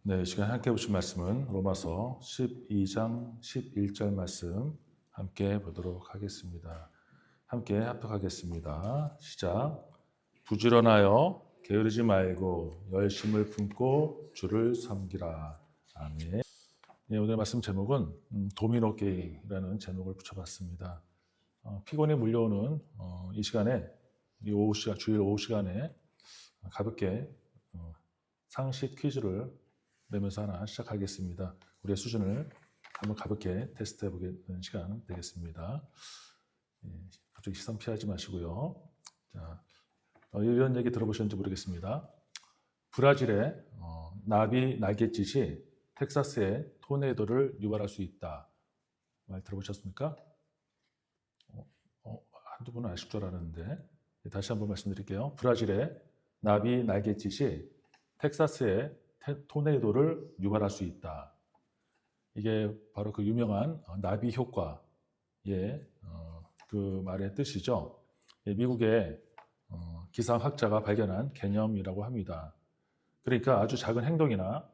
네, 이 시간 함께 보실 말씀은 로마서 12장 11절 말씀 함께 보도록 하겠습니다. 함께 합독하겠습니다. 시작. 부지런하여 게으르지 말고 열심을 품고 주를 섬기라. 아멘. 네, 오늘 말씀 제목은 도미노 게임이라는 제목을 붙여봤습니다. 피곤이 물려오는 이 시간에 이 오후 시간, 주일 오후 시간에 가볍게 상식 퀴즈를 내면서 하나 시작하겠습니다. 우리의 수준을 한번 가볍게 테스트해 보는 시간 되겠습니다. 갑자기 시선 피하지 마시고요. 자, 이런 얘기 들어보셨는지 모르겠습니다. 브라질의 나비 날갯짓이 텍사스의 토네이도를 유발할 수 있다. 말 들어보셨습니까? 한두 분은 아실 줄 알았는데 다시 한번 말씀드릴게요. 브라질의 나비 날갯짓이 텍사스의 토네이도를 유발할 수 있다. 이게 바로 그 유명한 나비 효과의 그 말의 뜻이죠. 미국의 기상학자가 발견한 개념이라고 합니다. 그러니까 아주 작은 행동이나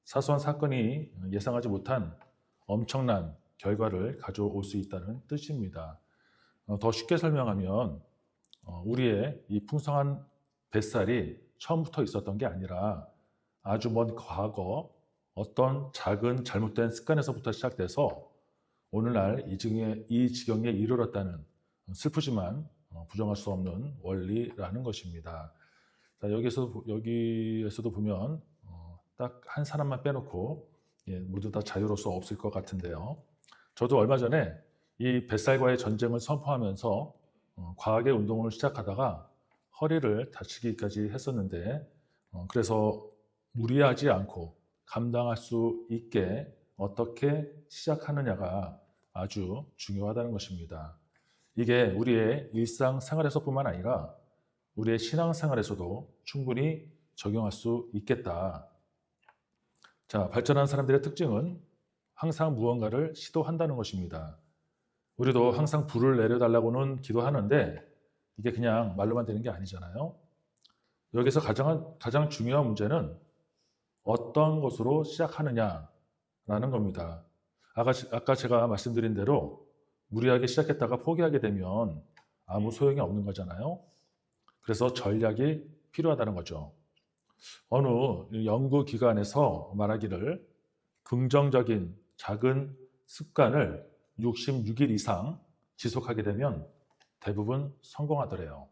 사소한 사건이 예상하지 못한 엄청난 결과를 가져올 수 있다는 뜻입니다. 더 쉽게 설명하면 우리의 이 풍성한 뱃살이 처음부터 있었던 게 아니라 아주 먼 과거 어떤 작은 잘못된 습관에서부터 시작돼서 오늘날 이 지경에 이르렀다는 슬프지만 부정할 수 없는 원리라는 것입니다. 자, 여기에서도 보면 딱 한 사람만 빼놓고 모두 다 자유로울 수 없을 것 같은데요. 저도 얼마 전에 이 뱃살과의 전쟁을 선포하면서 과학의 운동을 시작하다가 허리를 다치기까지 했었는데 그래서 무리하지 않고 감당할 수 있게 어떻게 시작하느냐가 아주 중요하다는 것입니다. 이게 우리의 일상생활에서뿐만 아니라 우리의 신앙생활에서도 충분히 적용할 수 있겠다. 자, 발전한 사람들의 특징은 항상 무언가를 시도한다는 것입니다. 우리도 항상 불을 내려달라고는 기도하는데 이게 그냥 말로만 되는 게 아니잖아요. 여기서 가장 중요한 문제는 어떤 것으로 시작하느냐라는 겁니다. 아까 제가 말씀드린 대로 무리하게 시작했다가 포기하게 되면 아무 소용이 없는 거잖아요. 그래서 전략이 필요하다는 거죠. 어느 연구기관에서 말하기를 긍정적인 작은 습관을 66일 이상 지속하게 되면 대부분 성공하더래요.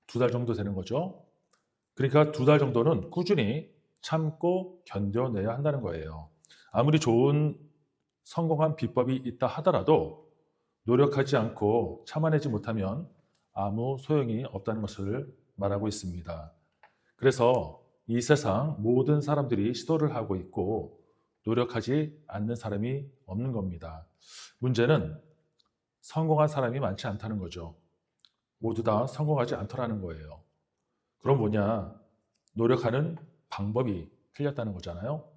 2달 정도 되는 거죠. 그러니까 2달 정도는 꾸준히 참고 견뎌내야 한다는 거예요. 아무리 좋은 성공한 비법이 있다 하더라도 노력하지 않고 참아내지 못하면 아무 소용이 없다는 것을 말하고 있습니다. 그래서 이 세상 모든 사람들이 시도를 하고 있고 노력하지 않는 사람이 없는 겁니다. 문제는 성공한 사람이 많지 않다는 거죠. 모두 다 성공하지 않더라는 거예요. 그럼 뭐냐? 노력하는 방법이 틀렸다는 거잖아요.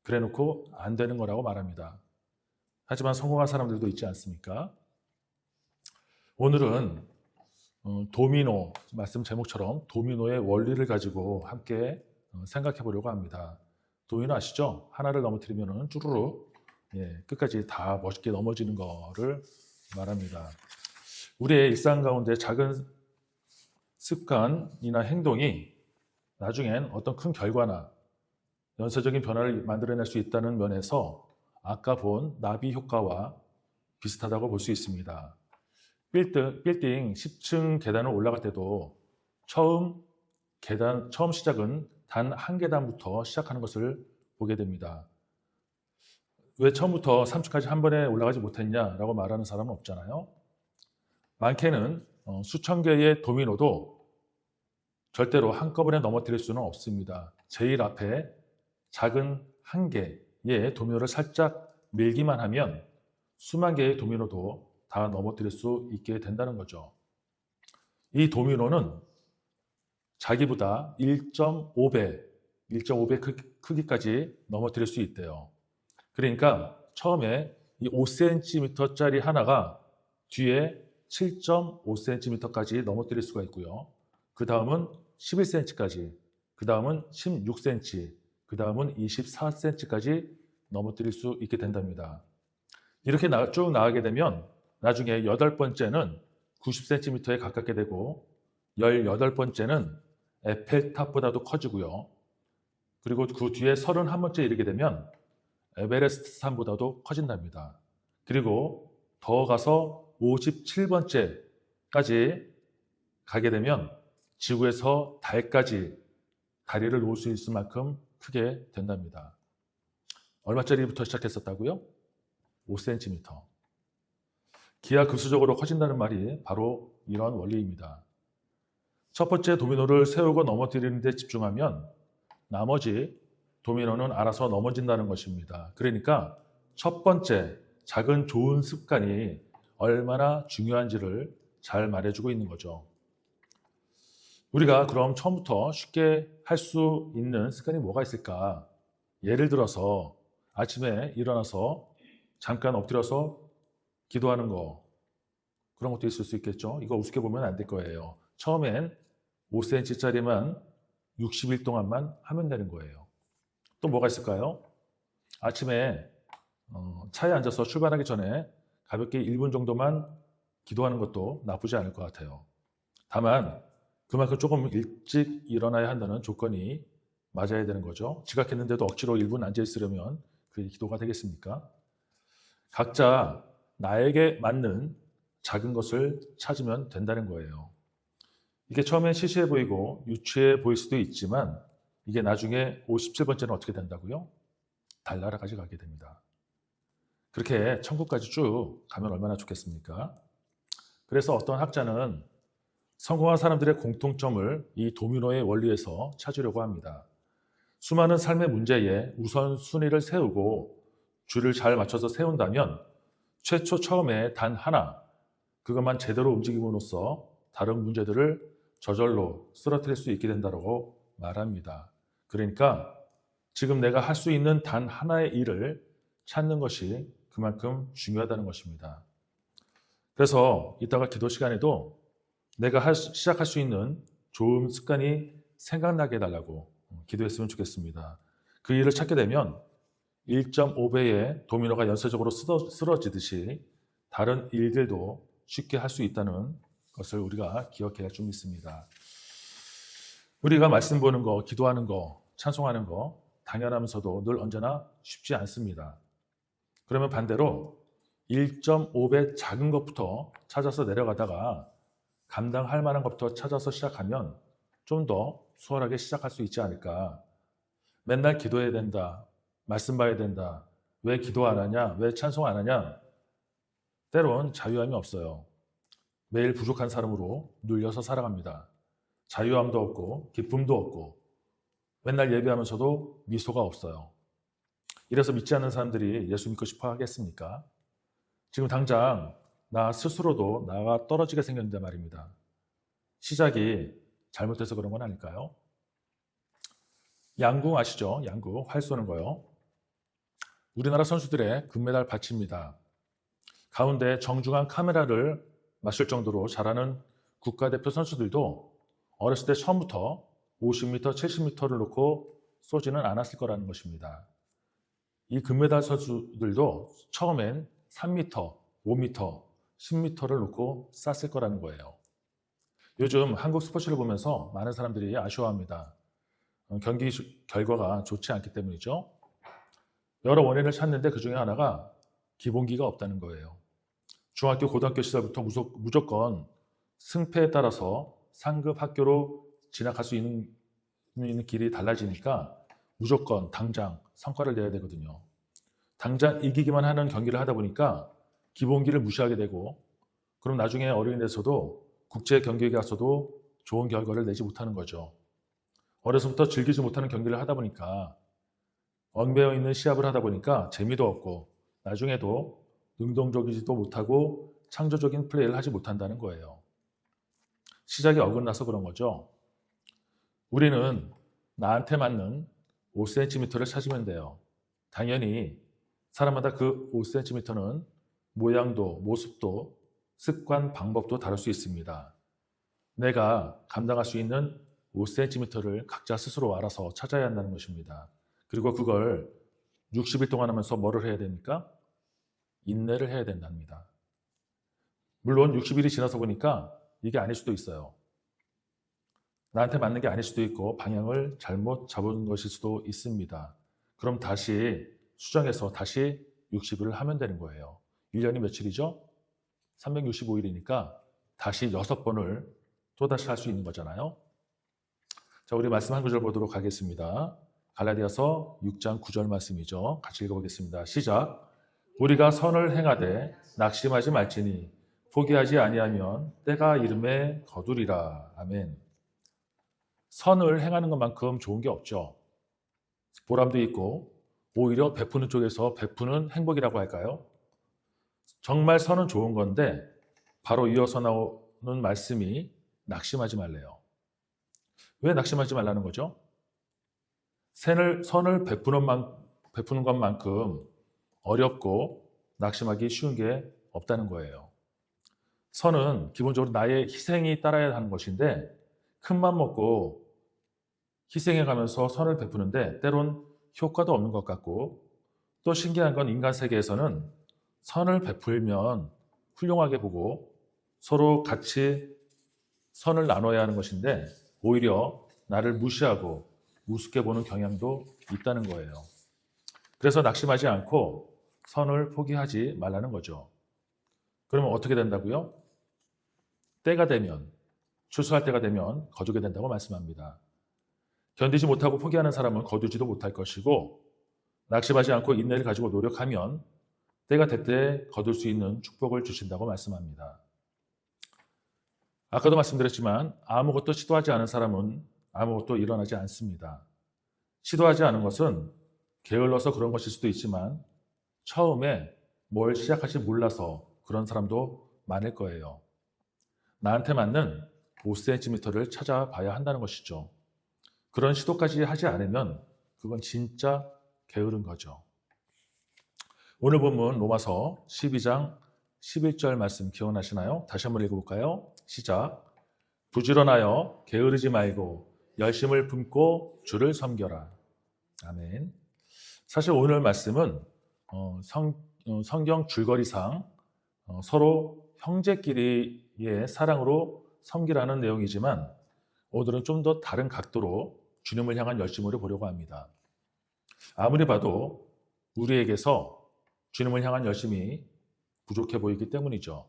그래 놓고 안 되는 거라고 말합니다. 하지만 성공한 사람들도 있지 않습니까? 오늘은 도미노, 말씀 제목처럼 도미노의 원리를 가지고 함께 생각해 보려고 합니다. 도미노 아시죠? 하나를 넘어뜨리면 쭈루룩 끝까지 다 멋있게 넘어지는 거를 말합니다. 우리의 일상 가운데 작은 습관이나 행동이 나중엔 어떤 큰 결과나 연쇄적인 변화를 만들어낼 수 있다는 면에서 아까 본 나비 효과와 비슷하다고 볼 수 있습니다. 빌딩 10층 계단을 올라갈 때도 처음 시작은 단 한 계단부터 시작하는 것을 보게 됩니다. 왜 처음부터 3층까지 한 번에 올라가지 못했냐라고 말하는 사람은 없잖아요. 많게는 수천 개의 도미노도 절대로 한꺼번에 넘어뜨릴 수는 없습니다. 제일 앞에 작은 한 개의 도미노를 살짝 밀기만 하면 수만 개의 도미노도 다 넘어뜨릴 수 있게 된다는 거죠. 이 도미노는 자기보다 1.5배 크기까지 넘어뜨릴 수 있대요. 그러니까 처음에 이 5cm짜리 하나가 뒤에 7.5cm까지 넘어뜨릴 수가 있고요. 그 다음은 11cm까지, 그 다음은 16cm, 그 다음은 24cm까지 넘어뜨릴 수 있게 된답니다. 이렇게 쭉 나가게 되면 나중에 8번째는 90cm에 가깝게 되고 18번째는 에펠탑보다도 커지고요. 그리고 그 뒤에 31번째 이르게 되면 에베레스트 산보다도 커진답니다. 그리고 더 가서 57번째까지 가게 되면 지구에서 달까지 다리를 놓을 수 있을 만큼 크게 된답니다. 얼마짜리부터 시작했었다고요? 5cm. 기하급수적으로 커진다는 말이 바로 이런 원리입니다. 첫 번째 도미노를 세우고 넘어뜨리는 데 집중하면 나머지 도미노는 알아서 넘어진다는 것입니다. 그러니까 첫 번째 작은 좋은 습관이 얼마나 중요한지를 잘 말해주고 있는 거죠. 우리가 그럼 처음부터 쉽게 할 수 있는 습관이 뭐가 있을까? 예를 들어서 아침에 일어나서 잠깐 엎드려서 기도하는 거, 그런 것도 있을 수 있겠죠. 이거 우습게 보면 안 될 거예요. 처음엔 5cm짜리만 60일 동안만 하면 되는 거예요. 또 뭐가 있을까요? 아침에 차에 앉아서 출발하기 전에 가볍게 1분 정도만 기도하는 것도 나쁘지 않을 것 같아요. 다만 그만큼 조금 일찍 일어나야 한다는 조건이 맞아야 되는 거죠. 지각했는데도 억지로 1분 앉아있으려면 그게 기도가 되겠습니까? 각자 나에게 맞는 작은 것을 찾으면 된다는 거예요. 이게 처음엔 시시해 보이고 유치해 보일 수도 있지만 이게 나중에 57번째는 어떻게 된다고요? 달나라까지 가게 됩니다. 그렇게 천국까지 쭉 가면 얼마나 좋겠습니까? 그래서 어떤 학자는 성공한 사람들의 공통점을 이 도미노의 원리에서 찾으려고 합니다. 수많은 삶의 문제에 우선순위를 세우고 줄을 잘 맞춰서 세운다면 최초 처음에 단 하나, 그것만 제대로 움직임으로써 다른 문제들을 저절로 쓰러뜨릴 수 있게 된다고 말합니다. 그러니까 지금 내가 할 수 있는 단 하나의 일을 찾는 것이 그만큼 중요하다는 것입니다. 그래서 이따가 기도 시간에도 내가 시작할 수 있는 좋은 습관이 생각나게 해달라고 기도했으면 좋겠습니다. 그 일을 찾게 되면 1.5배의 도미노가 연쇄적으로 쓰러지듯이 다른 일들도 쉽게 할 수 있다는 것을 우리가 기억해야 좀 있습니다. 우리가 말씀 보는 거, 기도하는 거, 찬송하는 거 당연하면서도 늘 언제나 쉽지 않습니다. 그러면 반대로 1.5배 작은 것부터 찾아서 내려가다가 감당할 만한 것부터 찾아서 시작하면 좀 더 수월하게 시작할 수 있지 않을까. 맨날 기도해야 된다, 말씀 봐야 된다, 왜 기도 안 하냐, 왜 찬송 안 하냐, 때론 자유함이 없어요. 매일 부족한 사람으로 눌려서 살아갑니다. 자유함도 없고 기쁨도 없고 맨날 예배하면서도 미소가 없어요. 이래서 믿지 않는 사람들이 예수 믿고 싶어 하겠습니까? 지금 당장 나 스스로도 나가 떨어지게 생겼는데 말입니다. 시작이 잘못돼서 그런 건 아닐까요? 양궁 아시죠? 양궁, 활 쏘는 거요. 우리나라 선수들의 금메달 받칩니다. 가운데 정중한 카메라를 맞출 정도로 잘하는 국가대표 선수들도 어렸을 때 처음부터 50m, 70m를 놓고 쏘지는 않았을 거라는 것입니다. 이 금메달 선수들도 처음엔 3m, 5m, 10m를 놓고 쐈을 거라는 거예요. 요즘 한국 스포츠를 보면서 많은 사람들이 아쉬워합니다. 경기 결과가 좋지 않기 때문이죠. 여러 원인을 찾는데 그 중에 하나가 기본기가 없다는 거예요. 중학교, 고등학교 시절부터 무조건 승패에 따라서 상급 학교로 진학할 수 있는 길이 달라지니까 무조건 당장 성과를 내야 되거든요. 당장 이기기만 하는 경기를 하다 보니까 기본기를 무시하게 되고 그럼 나중에 어른이 돼서도 국제 경기에 가서도 좋은 결과를 내지 못하는 거죠. 어려서부터 즐기지 못하는 경기를 하다 보니까 얽매여 있는 시합을 하다 보니까 재미도 없고 나중에도 능동적이지도 못하고 창조적인 플레이를 하지 못한다는 거예요. 시작이 어긋나서 그런 거죠. 우리는 나한테 맞는 5cm를 찾으면 돼요. 당연히 사람마다 그 5cm는 모양도 모습도 습관 방법도 다를 수 있습니다. 내가 감당할 수 있는 5cm를 각자 스스로 알아서 찾아야 한다는 것입니다. 그리고 그걸 60일 동안 하면서 뭐를 해야 됩니까? 인내를 해야 된답니다. 물론 60일이 지나서 보니까 이게 아닐 수도 있어요. 나한테 맞는 게 아닐 수도 있고 방향을 잘못 잡은 것일 수도 있습니다. 그럼 다시 수정해서 다시 60일을 하면 되는 거예요. 1년이 며칠이죠? 365일이니까 다시 6번을 또다시 할 수 있는 거잖아요. 자, 우리 말씀 한 구절 보도록 하겠습니다. 갈라디아서 6장 9절 말씀이죠. 같이 읽어보겠습니다. 시작. 우리가 선을 행하되 낙심하지 말지니 포기하지 아니하면 때가 이름에 거두리라. 아멘. 선을 행하는 것만큼 좋은 게 없죠. 보람도 있고 오히려 베푸는 쪽에서 베푸는 행복이라고 할까요? 정말 선은 좋은 건데 바로 이어서 나오는 말씀이 낙심하지 말래요. 왜 낙심하지 말라는 거죠? 선을 베푸는 것만큼 어렵고 낙심하기 쉬운 게 없다는 거예요. 선은 기본적으로 나의 희생이 따라야 하는 것인데 큰맘 먹고 희생해가면서 선을 베푸는데 때론 효과도 없는 것 같고 또 신기한 건 인간 세계에서는 선을 베풀면 훌륭하게 보고 서로 같이 선을 나눠야 하는 것인데 오히려 나를 무시하고 우습게 보는 경향도 있다는 거예요. 그래서 낙심하지 않고 선을 포기하지 말라는 거죠. 그러면 어떻게 된다고요? 때가 되면, 추수할 때가 되면 거두게 된다고 말씀합니다. 견디지 못하고 포기하는 사람은 거두지도 못할 것이고 낙심하지 않고 인내를 가지고 노력하면 때가 될 때 거둘 수 있는 축복을 주신다고 말씀합니다. 아까도 말씀드렸지만 아무것도 시도하지 않은 사람은 아무것도 일어나지 않습니다. 시도하지 않은 것은 게을러서 그런 것일 수도 있지만 처음에 뭘 시작할지 몰라서 그런 사람도 많을 거예요. 나한테 맞는 5cm를 찾아봐야 한다는 것이죠. 그런 시도까지 하지 않으면 그건 진짜 게으른 거죠. 오늘 본문 로마서 12장 11절 말씀 기억나시나요? 다시 한번 읽어볼까요? 시작. 부지런하여 게으르지 말고 열심을 품고 주를 섬겨라. 아멘. 사실 오늘 말씀은 성경 줄거리상 서로 형제끼리의 사랑으로 섬기라는 내용이지만 오늘은 좀 더 다른 각도로 주님을 향한 열심으로 보려고 합니다. 아무리 봐도 우리에게서 주님을 향한 열심이 부족해 보이기 때문이죠.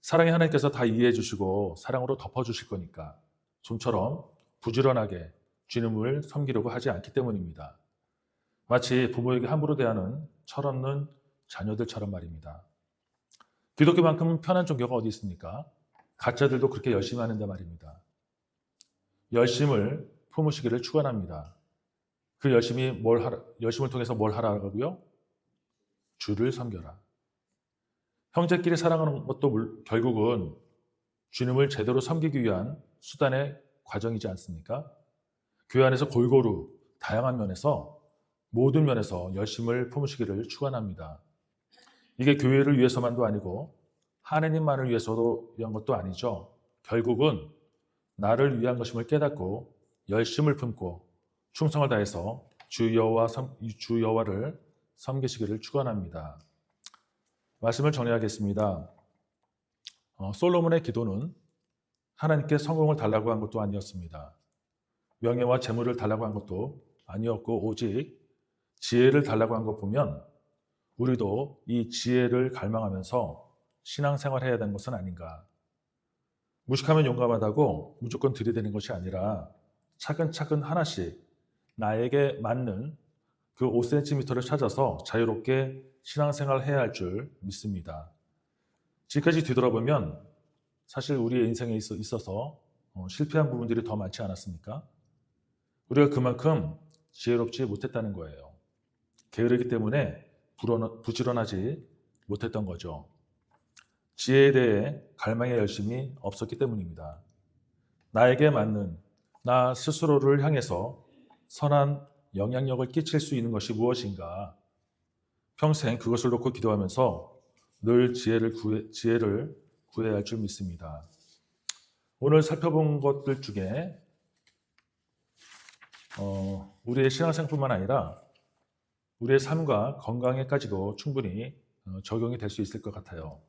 사랑의 하나님께서 다 이해해 주시고 사랑으로 덮어주실 거니까 좀처럼 부지런하게 주님을 섬기려고 하지 않기 때문입니다. 마치 부모에게 함부로 대하는 철없는 자녀들처럼 말입니다. 기독교만큼 편한 종교가 어디 있습니까? 가짜들도 그렇게 열심히 하는데 말입니다. 열심을 품으시기를 축원합니다. 그 열심을 통해서 뭘 하라고요? 주를 섬겨라. 형제끼리 사랑하는 것도 결국은 주님을 제대로 섬기기 위한 수단의 과정이지 않습니까? 교회 안에서 골고루 다양한 면에서 모든 면에서 열심을 품으시기를 축원합니다. 이게 교회를 위해서만도 아니고 하나님만을 위한 것도 아니죠. 결국은 나를 위한 것임을 깨닫고 열심을 품고 충성을 다해서 주 여호와를 섬기시기를 축원합니다. 말씀을 정리하겠습니다. 솔로몬의 기도는 하나님께 성공을 달라고 한 것도 아니었습니다. 명예와 재물을 달라고 한 것도 아니었고 오직 지혜를 달라고 한 것 보면 우리도 이 지혜를 갈망하면서 신앙생활을 해야 되는 것은 아닌가. 무식하면 용감하다고 무조건 들이대는 것이 아니라 차근차근 하나씩 나에게 맞는 그 5cm를 찾아서 자유롭게 신앙생활을 해야 할 줄 믿습니다. 지금까지 뒤돌아보면 사실 우리의 인생에 있어서 실패한 부분들이 더 많지 않았습니까? 우리가 그만큼 지혜롭지 못했다는 거예요. 게으르기 때문에 부지런하지 못했던 거죠. 지혜에 대해 갈망의 열심이 없었기 때문입니다. 나에게 맞는 나 스스로를 향해서 선한 영향력을 끼칠 수 있는 것이 무엇인가? 평생 그것을 놓고 기도하면서 늘 지혜를 구해야 할 줄 믿습니다. 오늘 살펴본 것들 중에 우리의 신앙생뿐만 아니라 우리의 삶과 건강에까지도 충분히 적용이 될 수 있을 것 같아요.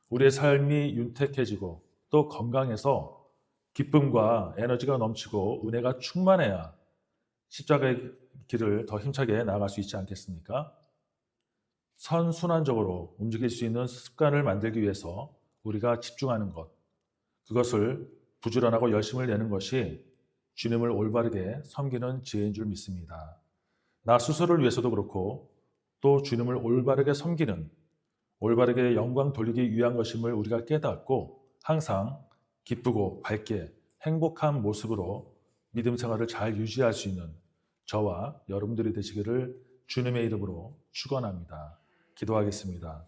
우리의 삶이 윤택해지고 또 건강해서 기쁨과 에너지가 넘치고 은혜가 충만해야 십자가의 길을 더 힘차게 나아갈 수 있지 않겠습니까? 선순환적으로 움직일 수 있는 습관을 만들기 위해서 우리가 집중하는 것, 그것을 부지런하고 열심을 내는 것이 주님을 올바르게 섬기는 지혜인 줄 믿습니다. 나 스스로를 위해서도 그렇고 또 주님을 올바르게 섬기는, 올바르게 영광 돌리기 위한 것임을 우리가 깨닫고 항상 기쁘고 밝게 행복한 모습으로 믿음 생활을 잘 유지할 수 있는 저와 여러분들이 되시기를 주님의 이름으로 축원합니다. 기도하겠습니다.